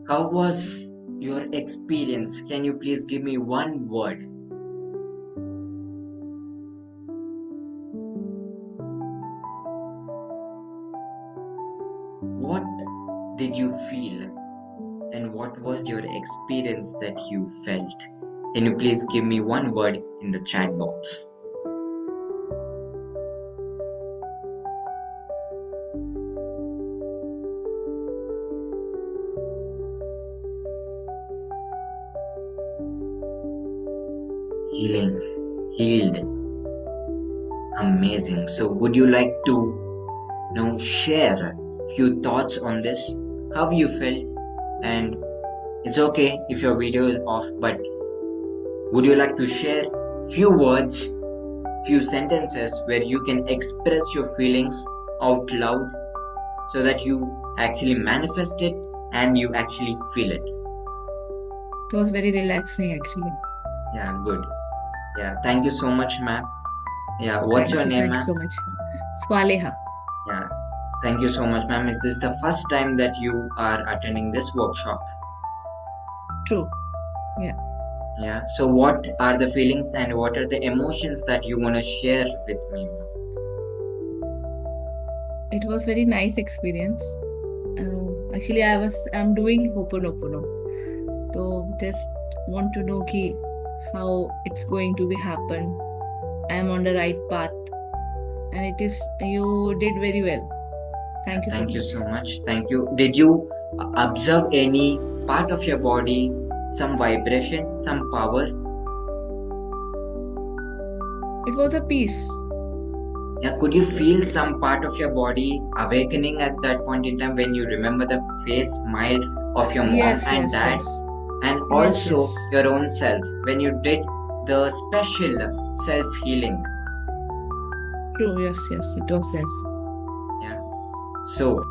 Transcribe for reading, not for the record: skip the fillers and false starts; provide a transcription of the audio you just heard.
How was your experience? Can you please give me one word? What did you feel and what was your experience that you felt? Can you please give me one word in the chat box? Healing, healed, amazing. So, would you like to share a few thoughts on this? How you felt? And it's okay if your video is off, but would you like to share few words, few sentences where you can express your feelings out loud so that you actually manifest it and you actually feel it? It was very relaxing actually. Yeah, good. Yeah, thank you so much, ma'am. Yeah, what's your name, Thank you ma'am? so much. Swaleha. Yeah, thank you so much, ma'am. Is this the first time that you are attending this workshop? True. Yeah. Yeah, so what are the feelings and what are the emotions that you want to share with me, ma'am? It was very nice experience. Actually, I'm doing Hoponopono. So just want to know how it's going to be happen. I am on the right path, and you did very well. Thank you so Thank you much. so much. Thank you. Did you observe any part of your body, some vibration, some power? It was a peace. Yeah, could you feel some part of your body awakening at that point in time when you remember the face smile of your mom Yes, and yes, dad? yes, And yes, also yes. your own self when you did the special self healing? True. Yes, yes. It was there. Yeah. So